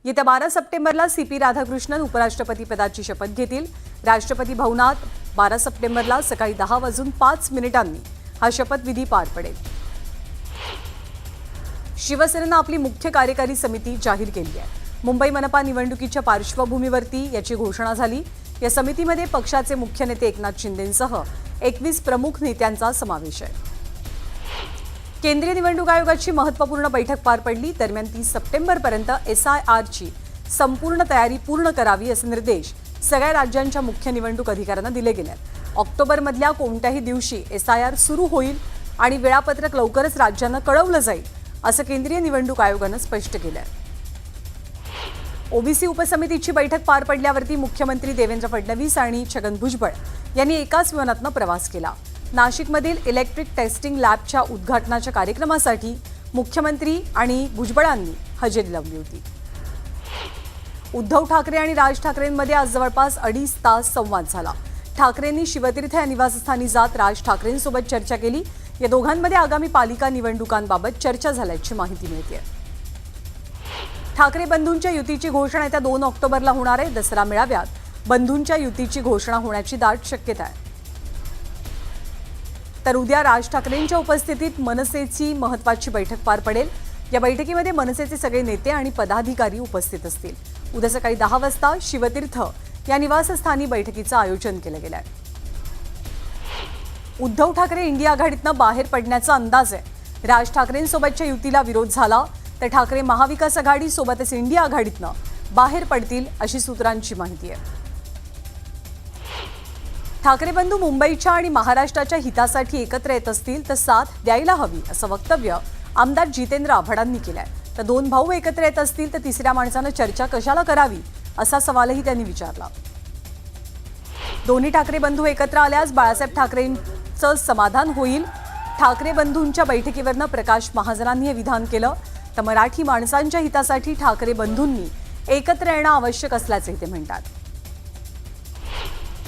येत्या 12 सप्टेंबरला CP राधाकृष्णन उपराष्ट्रपती पदाची शपथ घेतील। राष्ट्रपती भवनात 12 सप्टेंबरला सकाळी 10:05 हा शपथविधी पार पडेल। शिवसेनेनं आपली मुख्य कार्यकारी समिती जाहीर केली आहे। मुंबई मनपा निवडणुकीच्या पार्श्वभूमीवरती याची घोषणा झाली। या समितीमध्ये पक्षाचे मुख्य नेते एकनाथ शिंदेंसह 21 प्रमुख नेत्यांचा समावेश आहे। केंद्रीय निवडणूक आयोगाची महत्त्वपूर्ण बैठक पार पडली। दरम्यान 30 सप्टेंबरपर्यंत SIRची संपूर्ण तयारी पूर्ण करावी असे निर्देश सगळ्या राज्यांच्या मुख्य निवडणूक अधिकाऱ्यांना दिले गेले आहेत। ऑक्टोबरमधल्या कोणत्याही दिवशी SIR सुरू होईल आणि वेळापत्रक लवकरच राज्यांना कळवलं जाईल असं केंद्रीय निवडणूक आयोगानं स्पष्ट केलं आहे। OBC उपसमितीची बैठक पार पडल्यावरती मुख्यमंत्री देवेंद्र फडणवीस आणि छगन भुजबळ यांनी एकाच विमानातून प्रवास केला। नाशिकमधील इलेक्ट्रिक टेस्टिंग लॅबच्या उद्घाटनाच्या कार्यक्रमासाठी मुख्यमंत्री आणि भुजबळांनी हजेरी लावली होती। उद्धव ठाकरे आणि राज ठाकरेंमध्ये आज जवळपास 2.5 तास संवाद झाला। ठाकरेंनी शिवतीर्थ या निवासस्थानी जात राज ठाकरेंसोबत चर्चा केली। या दोघांमध्ये आगामी पालिका निवडणुकांबाबत चर्चा झाल्याची माहिती मिळते। ठाकरे बंधूंच्या युतीची घोषणा येत्या 2 ऑक्टोबरला होणार आहे। दसरा मेळाव्यात बंधूंच्या युतीची घोषणा होण्याची दाट शक्यता आहे। तर उद्या राज ठाकरेंच्या उपस्थितीत मनसेची महत्त्वाची बैठक पार पडेल। या बैठकीमध्ये मनसेचे सगळे नेते आणि पदाधिकारी उपस्थित असतील। उद्या सकाळी 10 वाजता शिवतीर्थ या निवासस्थानी बैठकीचं आयोजन केलं गेलं आहे। उद्धव ठाकरे इंडिया आघाडीतनं बाहेर पडण्याचा अंदाज आहे। राज ठाकरेंसोबतच्या युतीला विरोध झाला तर ठाकरे महाविकास आघाडी सोबतच इंडिया आघाडीतनं बाहेर पडतील अशी सूत्रांची माहिती आहे। ठाकरे बंधू मुंबईच्या आणि महाराष्ट्राच्या हितासाठी एकत्र येत असतील तर साथ द्यायला हवी असं वक्तव्य आमदार जितेंद्र आव्हाडांनी केलंय। तर 2 भाऊ एकत्र येत असतील तर तिसऱ्या माणसानं चर्चा कशाला करावी असा सवालही त्यांनी विचारला। दोन्ही ठाकरे बंधू एकत्र आल्यास बाळासाहेब ठाकरेंचं समाधान होईल। ठाकरे बंधूंच्या बैठकीवरनं प्रकाश महाजनांनी हे विधान केलं। तर मराठी माणसांच्या हितासाठी ठाकरे बंधूंनी एकत्र येणं आवश्यक असल्याचे ते म्हणतात।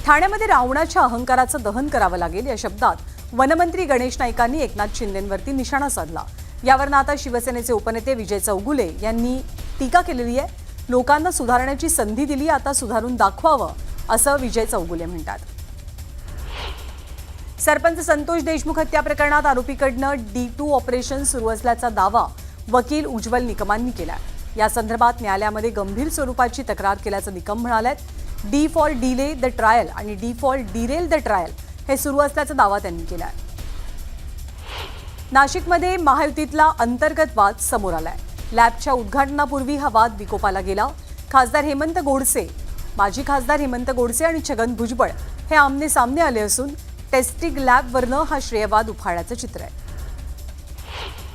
ठाण्यामध्ये रावणाच्या अहंकाराचं दहन करावं लागेल या शब्दात वनमंत्री गणेश नाईकांनी एकनाथ शिंदेंवरती निशाणा साधला। यावरनं आता शिवसेनेचे उपनेते विजय चौगुले यांनी टीका केलेली आहे। लोकांना सुधारण्याची संधी दिली, आता सुधारून दाखवावं असं विजय चौगुले म्हणतात। सरपंच संतोष देशमुख हत्या प्रकरणात आरोपीकडनं D2 ऑपरेशन सुरू असल्याचा दावा वकील उज्ज्वल निकमांनी केला। या संदर्भात न्यायालयामध्ये गंभीर स्वरूपाची तक्रार केल्याचं निकम म्हणालेत। D for delay the trial आणि D for derail the trial हे सुरू असल्याचा दावा त्यांनी केला। नाशिकमध्ये महायुतीतला अंतर्गत वाद समोर आलाय। लॅबच्या उद्घाटनापूर्वी हा वाद विकोपाला गेला। माजी खासदार हेमंत गोडसे आणि छगन भुजबळ हे आमने सामने आले असून टेस्टिंग लॅबवरनं हा श्रेयवाद उफाळण्याचं चित्र आहे।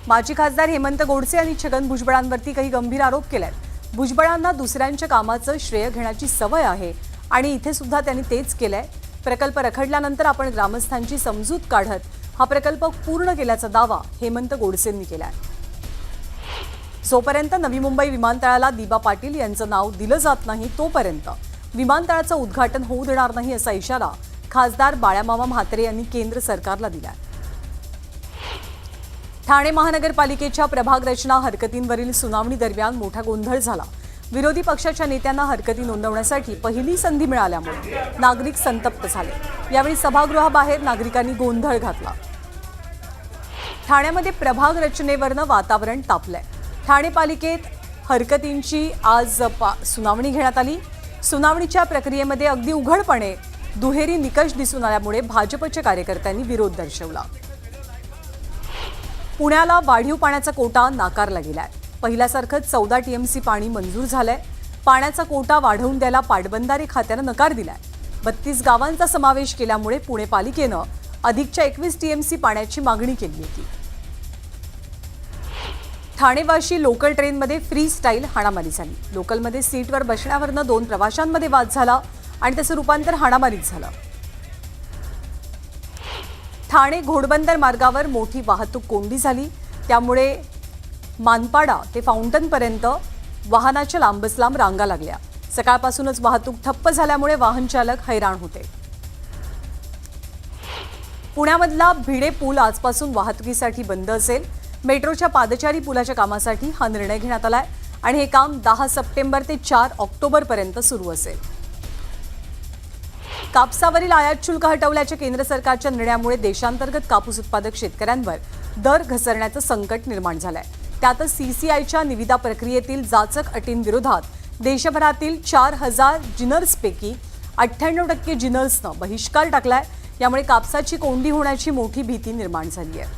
माजी खासदार हेमंत गोडसे आणि छगन भुजबळांवरती काही गंभीर आरोप केलेत। भुजबळांना दुसऱ्यांच्या कामाचं श्रेय घेण्याची सवय आहे आणि इथे सुद्धा त्यांनी तेच केलंय। प्रकल्प रखडल्यानंतर आपण ग्रामस्थांची समजूत काढत हा प्रकल्प पूर्ण केल्याचा दावा हेमंत गोडसेंनी केलाय। जोपर्यंत नवी मुंबई विमानतळाला दिबा पाटील यांचं नाव दिलं जात नाही तोपर्यंत विमानतळाचं उद्घाटन होऊ देणार नाही असा इशारा खासदार बाळामामा म्हात्रे यांनी केंद्र सरकारला दिलाय। ठाणे महानगरपालिकेच्या प्रभाग रचना हरकतींवरील सुनावणी दरम्यान मोठा गोंधळ झाला। विरोधी पक्षाच्या नेत्यांना हरकती नोंदवण्यासाठी पहिली संधी मिळाल्यामुळे नागरिक संतप्त झाले। यावेळी सभागृहाबाहेर नागरिकांनी गोंधळ घातला। ठाण्यामध्ये प्रभाग रचनेवरनं वातावरण तापलंय। ठाणे पालिकेत हरकतींची आज सुनावणी घेण्यात आली। सुनावणीच्या प्रक्रियेमध्ये अगदी उघडपणे दुहेरी निकष दिसून आल्यामुळे भाजपच्या कार्यकर्त्यांनी विरोध दर्शवला। पुण्याला वाढीव पाण्याचा कोटा नाकारला गेलाय। पहिल्यासारखंच 14 TMC पाणी मंजूर झालंय। पाण्याचा कोटा वाढवून द्यायला पाटबंधारे खात्यानं नकार दिलाय। 32 गावांचा समावेश केल्यामुळे पुणे पालिकेनं अधिकच्या 21 TMC पाण्याची मागणी केली होती। ठाणे-वाशी लोकल ट्रेनमध्ये फ्री स्टाईल हाणामारी झाली। लोकलमध्ये सीटवर बसण्यावरनं 2 प्रवाशांमध्ये वाद झाला आणि त्याचं रूपांतर हाणामारीत झालं। ठाणे घोडबंदर मार्गावर मोठी वाहतूक कोंडी झाली। त्यामुळे मानपाडा ते फाउंटनपर्यंत वाहनाच्या लांबच लांब रांगा लागल्या। सकाळपासूनच वाहतूक ठप्प झाल्यामुळे वाहन चालक हैराण होते। पुण्यामधला भिडे पूल आजपासून वाहतुकीसाठी बंद असेल। मेट्रोच्या पादचारी पुलाच्या कामासाठी हा निर्णय घेण्यात आलाय। आणि हे काम 10 सप्टेंबर ते 4 ऑक्टोबर पर्यंत सुरू असेल. कापसावरील आयात शुल्क हटवल्याच्या केंद्र सरकारच्या निर्णयामुळे देशांतर्गत कापूस उत्पादक शेतकऱ्यांवर दर घसरण्याचं संकट निर्माण झालंय. त्यातच सीसीआयच्या निविदा प्रक्रियेतील जाचक अटींविरोधात देशभरातील 4000 जिनर्सपैकी 98% जिनर्सनं बहिष्कार टाकलाय. यामुळे कापसाची कोंडी होण्याची मोठी भीती निर्माण झाली आहे.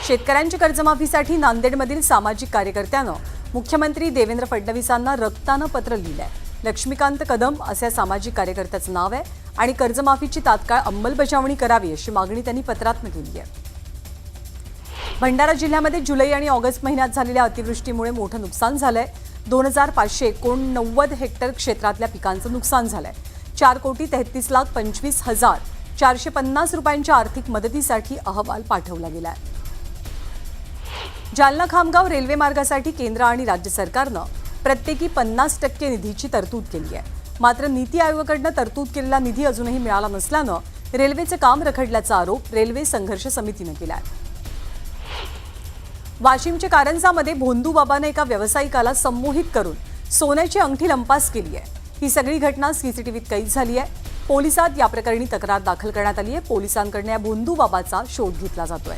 शेतकऱ्यांच्या कर्जमाफीसाठी नांदेडमधील सामाजिक कार्यकर्त्यानं मुख्यमंत्री देवेंद्र फडणवीसांना रक्तानं पत्र लिहिलंय. लक्ष्मीकांत कदम असे सामाजिक कार्यकर्त्याचं नाव आहे आणि कर्जमाफीची तात्काळ अंमलबजावणी करावी अशी मागणी त्यांनी पत्रातनं केली आहे. भंडारा जिल्ह्यामध्ये जुलै आणि ऑगस्ट महिन्यात झालेल्या अतिवृष्टीमुळे मोठं नुकसान झालंय. 2589 हेक्टर क्षेत्रातल्या पिकांचं नुकसान झालंय. 4,33,25,450 रुपयांच्या आर्थिक मदतीसाठी अहवाल पाठवला गेलाय. जालना खामगाव रेल्वे मार्गासाठी केंद्र आणि राज्य सरकारनं प्रत्येकी 50% निधीची तरतूद केली आहे. मात्र नीती आयोगाकडनं तरतूद केलेला निधी अजूनही मिळाला नसल्यानं रेल्वेचं काम रखडल्याचा आरोप रेल्वे संघर्ष समितीनं केलाय. वाशिमच्या कारंजामध्ये भोंदूबाबाने एका व्यावसायिकाला संमोहित करून सोन्याची अंगठी लंपास केली आहे. ही सगळी घटना सीसीटीव्हीत कैद झाली आहे. पोलिसात या प्रकरणी तक्रार दाखल करण्यात आली आहे. पोलिसांकडून या भोंदूबाबाचा शोध घेतला जातोय.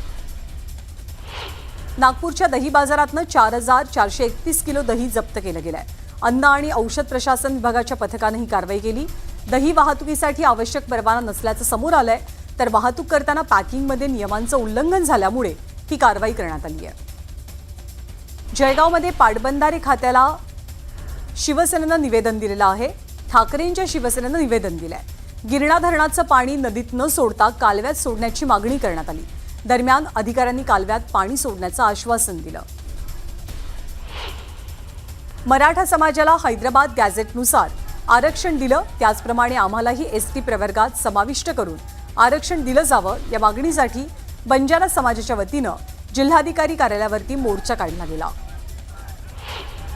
नागपूरच्या दही बाजारातनं 4431 किलो दही जप्त केलं गेलंय. अन्न आणि औषध प्रशासन विभागाच्या पथकानं ही कारवाई केली. दही वाहतुकीसाठी आवश्यक परवाना नसल्याचं समोर आलंय. तर वाहतूक करताना पॅकिंगमध्ये नियमांचं उल्लंघन झाल्यामुळे ही कारवाई करण्यात आली आहे. जळगावमध्ये पाटबंधारे खात्याला शिवसेनेनं निवेदन दिलेलं आहे. ठाकरेंच्या शिवसेनेनं निवेदन दिलंय. गिरणा धरणाचं पाणी नदीत न सोडता कालव्यात सोडण्याची मागणी करण्यात आली. दरम्यान अधिकाऱ्यांनी कालव्यात पाणी सोडण्याचं आश्वासन दिलं. मराठा समाजाला हैदराबाद गॅझेटनुसार आरक्षण दिलं, त्याचप्रमाणे आम्हालाही एसटी प्रवर्गात समाविष्ट करून आरक्षण दिलं जावं या मागणीसाठी बंजारा समाजाच्या वतीनं जिल्हाधिकारी कार्यालयावरती मोर्चा काढला गेला.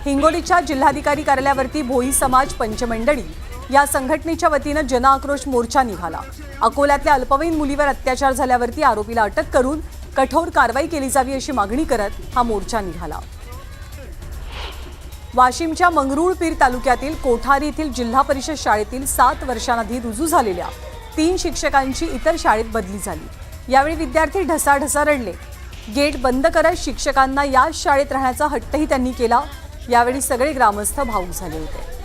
हिंगोलीच्या जिल्हाधिकारी कार्यालयावरती भोई समाज पंचमंडळी या संघटनेच्या वतीनं जनआक्रोश मोर्चा निघाला. अकोल्यातल्या अल्पवयीन मुलीवर अत्याचार झाल्यावरती आरोपीला अटक करून कठोर कारवाई केली जावी अशी मागणी करत हा मोर्चा निघाला. वाशिमच्या मंगरुळपीर तालुक्यातील कोठारी येथील जिल्हा परिषद शाळेतील 7 वर्षांआधी रुजू झालेल्या 3 शिक्षकांची इतर शाळेत बदली झाली. यावेळी विद्यार्थी ढसाढसा रडले. गेट बंद करत शिक्षकांना याच शाळेत राहण्याचा हट्टही त्यांनी केला. यावेळी सगळे ग्रामस्थ भावूक झाले होते.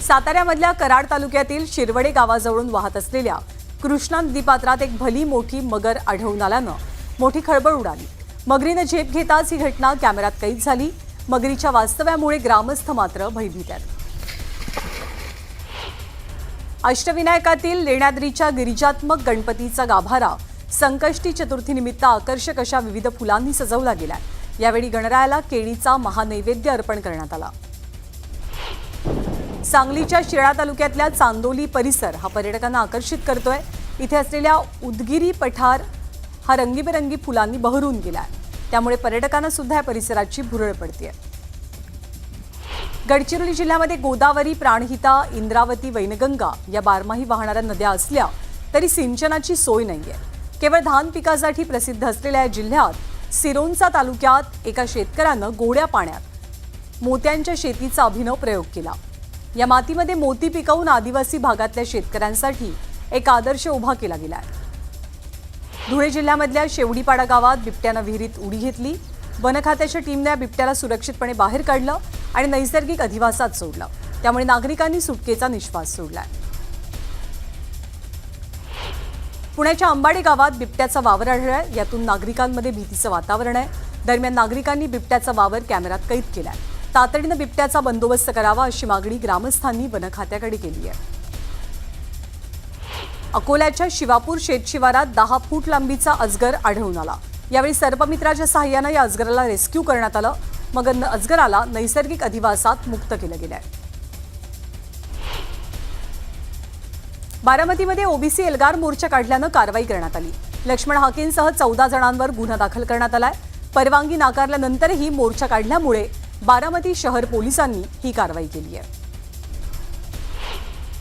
साताऱ्यामधल्या कराड तालुक्यातील शिरवडे गावाजवळून वाहत असलेल्या कृष्णा नदीपात्रात एक भली मोठी मगर आढळून आल्यानं मोठी खळबळ उडाली. मगरीनं झेप घेताच ही घटना कॅमेऱ्यात कैद झाली. मगरीच्या वास्तव्यामुळे ग्रामस्थ मात्र भयभीत आहेत. अष्टविनायकातील लेण्याद्रीच्या गिरिजात्मक गणपतीचा गाभारा संकष्टी चतुर्थीनिमित्त आकर्षक अशा विविध फुलांनी सजवला गेलाय. यावेळी गणरायाला केळीचा महानैवेद्य अर्पण करण्यात आला. सांगलीच्या शिळा तालुक्यातल्या चांदोली परिसर हा पर्यटकांना आकर्षित करतोय. इथे असलेल्या उदगिरी पठार हा रंगीबेरंगी फुलांनी बहरून गेलाय. त्यामुळे पर्यटकांना सुद्धा या परिसराची भुरळ पडतेय. गडचिरोली जिल्ह्यामध्ये गोदावरी, प्राणहिता, इंद्रावती, वैनगंगा या बारमाही वाहणाऱ्या नद्या असल्या तरी सिंचनाची सोय नाहीये. केवळ धान पिकासाठी प्रसिद्ध असलेल्या या जिल्ह्यात सिरोंचा तालुक्यात एका शेतकऱ्यानं गोड्या पाण्यात मोत्यांच्या शेतीचा अभिनव प्रयोग केला. या मातीमध्ये मोती पिकवून आदिवासी भागातल्या शेतकऱ्यांसाठी एक आदर्श उभा केला गेलाय. धुळे जिल्ह्यामधल्या शेवडीपाडा गावात बिबट्यानं विहिरीत उडी घेतली. वन खात्याच्या टीमने या बिबट्याला सुरक्षितपणे बाहेर काढलं आणि नैसर्गिक अधिवासात सोडलं. त्यामुळे नागरिकांनी सुटकेचा निश्वास सोडलाय. पुण्याच्या अंबाडे गावात बिबट्याचा वावर आढळलाय. यातून नागरिकांमध्ये भीतीचं वातावरण आहे. दरम्यान नागरिकांनी बिबट्याचा वावर कॅमेऱ्यात कैद केलाय. तातडीनं बिबट्याचा बंदोबस्त करावा अशी मागणी ग्रामस्थांनी वन खात्याकडे केली आहे. अकोल्याच्या शिवापूर शेतशिवारात 10 फूट लांबीचा अजगर आढळून आला. यावेळी सर्पमित्राच्या सहाय्यानं या अजगराला रेस्क्यू करण्यात आलं. मग अजगराला नैसर्गिक अधिवासात मुक्त केलं गेलंय. बारामतीमध्ये ओबीसी एल्गार मोर्चा काढल्यानं कारवाई करण्यात आली. लक्ष्मण हाकेंसह 14 जणांवर गुन्हा दाखल करण्यात आलाय. परवानगी नाकारल्यानंतरही मोर्चा काढल्यामुळे बारामती शहर पोलिसांनी ही कारवाई केली आहे.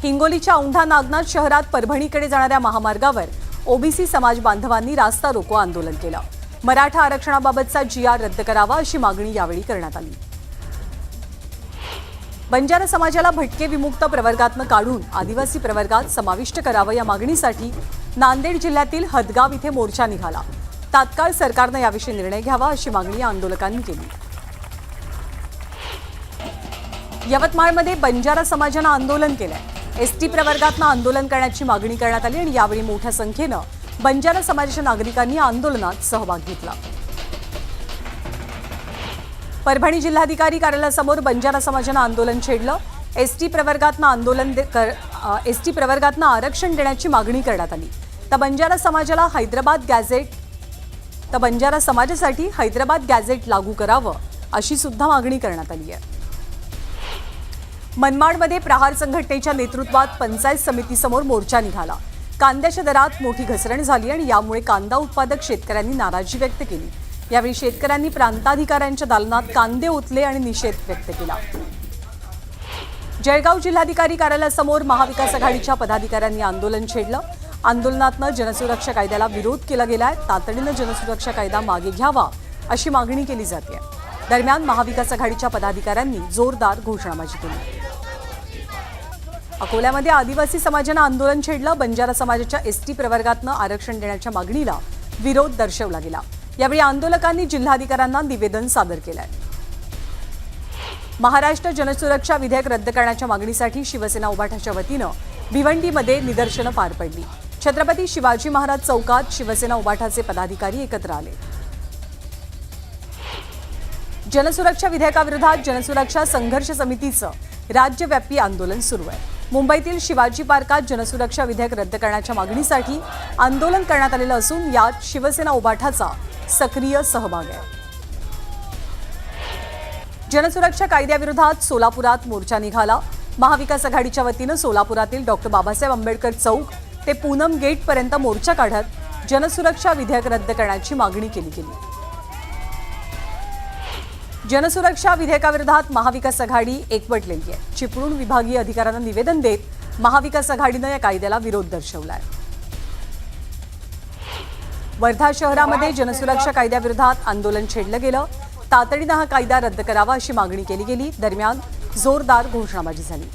हिंगोलीच्या औंढा नागनाथ शहरात परभणीकडे जाणाऱ्या महामार्गावर ओबीसी समाज बांधवांनी रास्ता रोको आंदोलन केलं। मराठा आरक्षणाबाबतचा GR रद्द करावा अशी मागणी यावेळी करण्यात आली। बंजारा समाजाला भटके विमुक्त प्रवर्गातून काढून आदिवासी प्रवर्गात समाविष्ट करावं या मागणीसाठी नांदेड जिल्ह्यातील हदगाव इथे मोर्चा निघाला। तात्काळ सरकारने याविषयी निर्णय घ्यावा अशी मागणी आंदोलकांनी केली। यवतमाळमध्ये बंजारा समाजानं आंदोलन केलंय। एसटी प्रवर्गातून आंदोलन करण्याची मागणी करण्यात आली आणि यावेळी मोठ्या संख्येनं बंजारा समाजाच्या नागरिकांनी आंदोलनात सहभाग घेतला। परभणी जिल्हाधिकारी कार्यालयासमोर बंजारा समाजानं आंदोलन छेडलं। एसटी प्रवर्गातून आरक्षण देण्याची मागणी करण्यात आली। तर बंजारा समाजासाठी हैदराबाद गॅझेट लागू करावं अशी सुद्धा मागणी करण्यात आली आहे। मनमाडमध्ये प्रहार संघटनेच्या नेतृत्वात पंचायत समितीसमोर मोर्चा निघाला। कांद्याच्या दरात मोठी घसरण झाली आणि यामुळे कांदा उत्पादक शेतकऱ्यांनी नाराजी व्यक्त केली। यावेळी शेतकऱ्यांनी प्रांताधिकाऱ्यांच्या दालनात कांदे ओतले आणि निषेध व्यक्त केला। जळगाव जिल्हाधिकारी कार्यालयासमोर महाविकास आघाडीच्या पदाधिकाऱ्यांनी आंदोलन छेडलं। आंदोलनातनं जनसुरक्षा कायद्याला विरोध केला गेलाय। तातडीनं जनसुरक्षा कायदा मागे घ्यावा अशी मागणी केली जाते। दरम्यान महाविकास आघाडीच्या पदाधिकाऱ्यांनी जोरदार घोषणाबाजी केली। अकोल्यामध्ये आदिवासी समाजानं आंदोलन छेडलं। बंजारा समाजाच्या एसटी प्रवर्गातून आरक्षण देण्याच्या मागणीला विरोध दर्शवला गेला। यावेळी आंदोलकांनी जिल्हाधिकाऱ्यांना निवेदन सादर केलंय। महाराष्ट्र जनसुरक्षा विधेयक रद्द करण्याच्या मागणीसाठी शिवसेना उभाठाच्या वतीनं भिवंडीमध्ये निदर्शनं पार पडली। छत्रपती शिवाजी महाराज चौकात शिवसेना उभाठाचे पदाधिकारी एकत्र आले। जनसुरक्षा विधेयकाविरोधात जनसुरक्षा संघर्ष समितीचं राज्यव्यापी आंदोलन सुरू आहे। मुंबईतील शिवाजी पार्कात जनसुरक्षा विधेयक रद्द करण्याच्या मागणीसाठी आंदोलन करण्यात आलेलं असून यात शिवसेना उभाठाचा सक्रिय सहभाग आहे। जनसुरक्षा कायद्याविरोधात सोलापुरात मोर्चा निघाला। महाविकास आघाडीच्या वतीनं सोलापुरातील डॉ. बाबासाहेब आंबेडकर चौक ते पूनम गेटपर्यंत मोर्चा काढत जनसुरक्षा विधेयक रद्द करण्याची मागणी केली गेली। जनसुरक्षा विधेयकाविरोधात महाविकास आघाडी एकवटलेली आहे। चिपळूण विभागीय अधिकाऱ्यांना निवेदन देत महाविकास आघाडीनं या कायद्याला विरोध दर्शवलाय। वर्धा शहरामध्ये जनसुरक्षा कायद्याविरोधात आंदोलन छेडलं गेलं। तातडीनं हा कायदा रद्द करावा अशी मागणी केली गेली। दरम्यान जोरदार घोषणाबाजी झाली।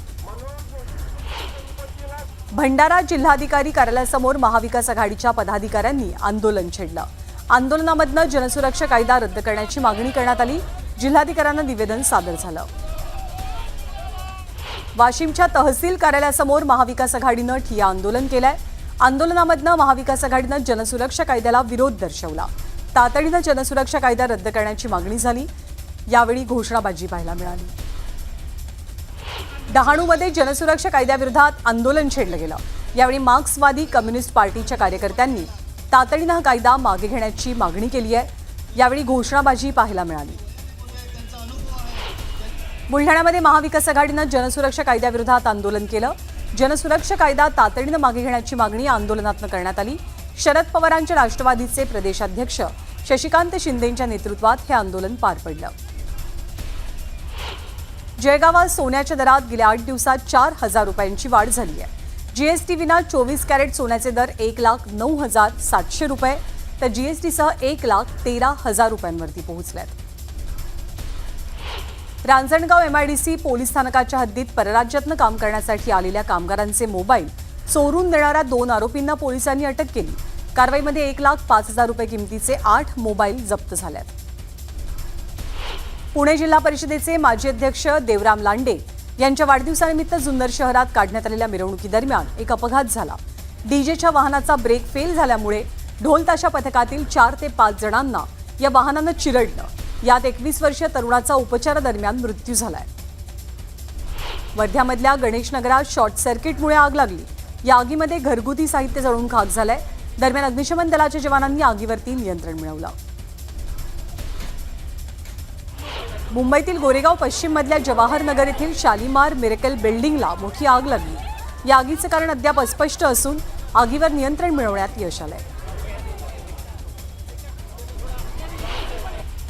भंडारा जिल्हाधिकारी कार्यालयासमोर महाविकास आघाडीच्या पदाधिकाऱ्यांनी आंदोलन छेडलं। आंदोलनामधनं जनसुरक्षा कायदा रद्द करण्याची मागणी करण्यात आली। जिल्हाधिकाऱ्यांना निवेदन सादर झालं। वाशिमच्या तहसील कार्यालयासमोर महाविकास आघाडीनं ठिय्या आंदोलन केलंय। आंदोलनामधनं महाविकास आघाडीनं जनसुरक्षा कायद्याला विरोध दर्शवला। तातडीनं जनसुरक्षा कायदा रद्द करण्याची मागणी झाली। यावेळी घोषणाबाजी पाहायला मिळाली। डहाणूमध्ये जनसुरक्षा कायद्याविरोधात आंदोलन छेडलं गेलं। यावेळी मार्क्सवादी कम्युनिस्ट पार्टीच्या कार्यकर्त्यांनी तातडीनं हा कायदा मागे घेण्याची मागणी केली आहे। यावेळी घोषणाबाजी पाहायला मिळाली। बुलढाण्यामध्ये महाविकास आघाडीनं जनसुरक्षा कायद्याविरोधात आंदोलन केलं। जनसुरक्षा कायदा तातडीनं मागे घेण्याची मागणी आंदोलनातनं करण्यात आली। शरद पवारांच्या राष्ट्रवादीचे प्रदेशाध्यक्ष शशिकांत शिंदेंच्या नेतृत्वात हे आंदोलन पार पडलं। जळगावात सोन्याच्या दरात गेल्या 8 दिवसात 4,000 रुपयांची वाढ झाली आहे। जीएसटी विना 24 कॅरेट सोन्याचे दर 1,09,700 रुपये तर जीएसटीसह 1,13,000 रुपयांवरती पोहोचलेत। रांजणगाव MIDC पोलीस स्थानकाच्या हद्दीत परराज्यातनं काम करण्यासाठी आलेल्या कामगारांचे मोबाईल चोरून देणाऱ्या 2 आरोपींना पोलिसांनी अटक केली। कारवाईमध्ये 1,05,000 रुपये किमतीचे 8 मोबाईल जप्त झालेत। पुणे जिल्हा परिषदेचे माजी अध्यक्ष देवराम लांडे यांच्या वाढदिवसानिमित्त जुन्नर शहरात काढण्यात आलेल्या मिरवणुकीदरम्यान एक अपघात झाला। डीजेच्या वाहनाचा ब्रेक फेल झाल्यामुळे ढोल ताशा पथकातील 4 ते 5 जणांना या वाहनानं चिरडलं। यात 21 वर्षीय तरुणाचा उपचारादरम्यान मृत्यू झालाय। वर्ध्यामधल्या गणेश नगरात शॉर्ट सर्किटमुळे आग लागली। या आगीमध्ये घरगुती साहित्य जळून खाक झालंय। दरम्यान अग्निशमन दलाच्या जवानांनी आगीवरती नियंत्रण मिळवलं। मुंबईतील गोरेगाव पश्चिम मधल्या जवाहर नगर येथील शालिमार मिरेकल बिल्डिंगला मोठी आग लागली। या आगीचं कारण अद्याप अस्पष्ट असून आगीवर नियंत्रण मिळवण्यात यश आलंय।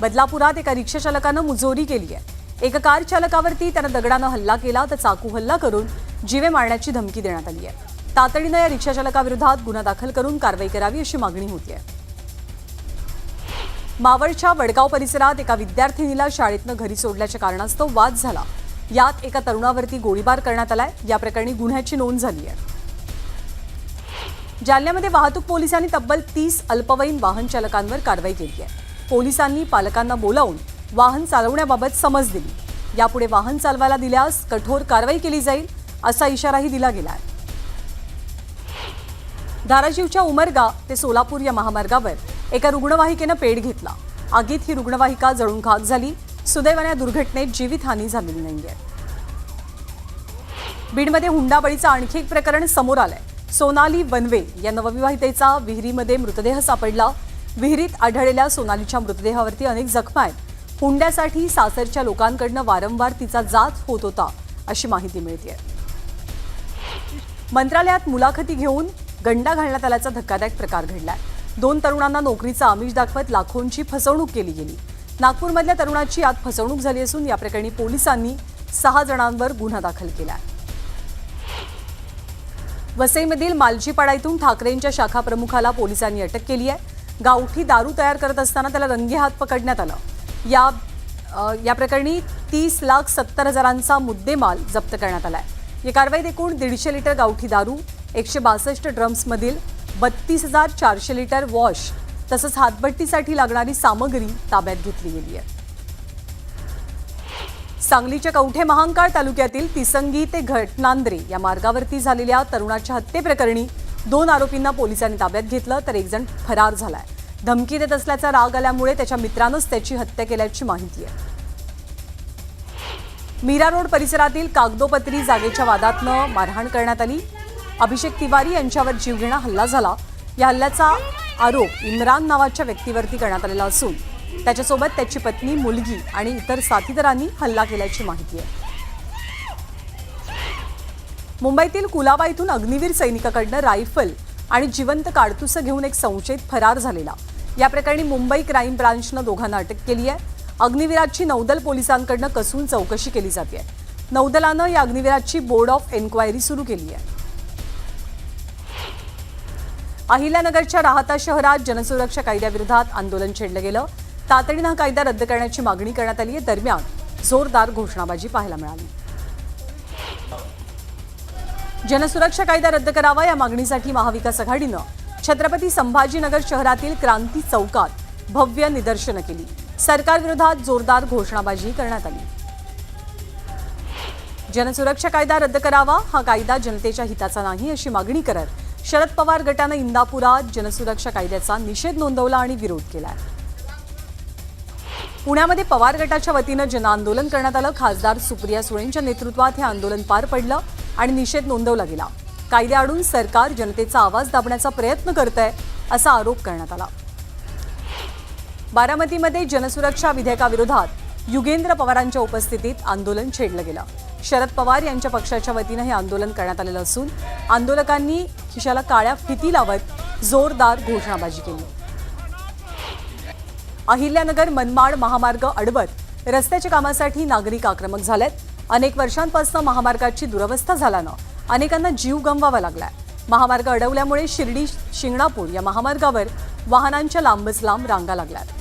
बदलापुरात एका रिक्षा चालकानं मुजोरी केली आहे। एका कार चालकावरती त्यानं दगडानं हल्ला केला तर चाकू हल्ला करून जीवे मारण्याची धमकी देण्यात आली आहे। तातडीने या रिक्षाचालकाविरोधात गुन्हा दाखल करून कारवाई करावी अशी मागणी होती आहे। मावळच्या वडगाव परिसरात एका विद्यार्थिनीला शाळेतनं घरी सोडल्याच्या कारणास्तव वाद झाला। यात एका तरुणावरती गोळीबार करण्यात आलाय। या प्रकरणी गुन्ह्याची नोंद झाली आहे। जालन्यामध्ये वाहतूक पोलिसांनी तब्बल 30 अल्पवयीन वाहन चालकांवर कारवाई केली आहे। पोलिसांनी पालकांना बोलावून वाहन चालवण्याबाबत समज दिली। यापुढे वाहन चालवायला दिल्यास कठोर कारवाई केली जाईल असा इशाराही दिला गेला आहे। धाराशिवच्या उमरगा ते सोलापूर या महामार्गावर एका रुग्णवाहिकेनं पेट घेतला। आगीत ही रुग्णवाहिका जळून खाक झाली। सुदैवाने या दुर्घटनेत जीवितहानी झालेली नाहीये। बीडमध्ये हुंडाबळीचं आणखी एक प्रकरण समोर आलंय। सोनाली वनवे या नवविवाहितेचा विहिरीमध्ये मृतदेह सापडला। विहिरीत आढळलेल्या सोनालीच्या मृतदेहावरती अनेक जखमा आहेत। हुंड्यासाठी सासरच्या लोकांकडनं वारंवार तिचा जाच होत होता अशी माहिती मिळते। मंत्रालयात मुलाखती घेऊन गंडा घालण्यात आल्याचा धक्कादायक प्रकार घडलाय। 2 तरुणांना नोकरीचा आमिष दाखवत लाखोंची फसवणूक केली गेली। नागपूरमधल्या तरुणाची यात फसवणूक झाली असून या प्रकरणी पोलिसांनी 6 जणांवर गुन्हा दाखल केलाय। वसईमधील मालजीपाडा इथून ठाकरेंच्या शाखा प्रमुखाला पोलिसांनी अटक केली आहे। गावठी दारू तयार करत असताना त्याला रंगेहात पकडण्यात आलं। या प्रकरणी 30,70,000चा मुद्देमाल जप्त करण्यात आलाय। या कारवाईत एकूण 150 लिटर गावठी दारू, 162 ड्रम्समधील 32,400 लिटर वॉश तसंच हातभट्टीसाठी लागणारी सामग्री ताब्यात घेतली गेली आहे। सांगलीच्या कवठे महांकाळ तालुक्यातील तिसंगी ते घटनांद्रे या मार्गावरती झालेल्या तरुणाच्या हत्येप्रकरणी 2 आरोपींना पोलिसांनी ताब्यात घेतलं तर एक जण फरार झालाय। धमकी देत असल्याचा राग आल्यामुळे त्याच्या मित्रानंच त्याची हत्या केल्याची माहिती आहे। मीरा रोड परिसरातील कागदोपत्री जागेच्या वादातनं मारहाण करण्यात आली। अभिषेक तिवारी यांच्यावर जीवघेणा हल्ला झाला। या हल्ल्याचा आरोप इम्रान नावाच्या व्यक्तीवरती करण्यात आलेला असून त्याच्यासोबत त्याची पत्नी, मुलगी आणि इतर साथीदारांनी हल्ला केल्याची माहिती आहे। मुंबईतील कुलाबा इथून अग्निवीर सैनिकाकडनं रायफल आणि जिवंत काडतुसं घेऊन एक संशयित फरार झालेला। या प्रकरणी मुंबई क्राईम ब्रांचनं दोघांना अटक केली आहे। अग्निवीराची नौदल पोलिसांकडनं कसून चौकशी केली जाते। नौदलानं या अग्निवीराची बोर्ड ऑफ एन्क्वायरी सुरू केली आहे। अहिल्यानगरच्या राहता शहरात जनसुरक्षा कायद्याविरोधात आंदोलन छेडलं गेलं। तातडीनं हा कायदा रद्द करण्याची मागणी करण्यात आली आहे। दरम्यान जोरदार घोषणाबाजी पाहायला मिळाली। जनसुरक्षा कायदा रद्द करावा या मागणीसाठी महाविकास आघाडीनं छत्रपती संभाजीनगर शहरातील क्रांती चौकात भव्य निदर्शनं केली। सरकारविरोधात जोरदार घोषणाबाजी करण्यात आली। जनसुरक्षा कायदा रद्द करावा, हा कायदा जनतेच्या हिताचा नाही अशी मागणी करत शरद पवार गटानं इंदापुरात जनसुरक्षा कायद्याचा निषेध नोंदवला आणि विरोध केला। पुण्यामध्ये पवार गटाच्या वतीनं जनआंदोलन करण्यात आलं। खासदार सुप्रिया सुळेंच्या नेतृत्वात हे आंदोलन पार पडलं आणि निषेध नोंदवला गेला। कायद्याआडून सरकार जनतेचा आवाज दाबण्याचा प्रयत्न करतंय असा आरोप करण्यात आला। बारामतीमध्ये जनसुरक्षा विधेयकाविरोधात युगेंद्र पवारांच्या उपस्थितीत आंदोलन छेडलं गेलं। शरद पवार यांच्या पक्षाच्या वतीनं हे आंदोलन करण्यात आलेलं असून आंदोलकांनी खिशाला काळ्या फिती लावत जोरदार घोषणाबाजी केली। अहिल्यानगर मनमाड महामार्ग अडवत रस्त्याच्या कामासाठी नागरिक आक्रमक झालेत। अनेक वर्षांपासून महामार्गाची दुरवस्था झाल्यानं अनेकांना जीव गमवावा लागलाय। महामार्ग अडवल्यामुळे शिर्डी शिंगणापूर या महामार्गावर वाहनांच्या लांबच लांब रांगा लागल्यात।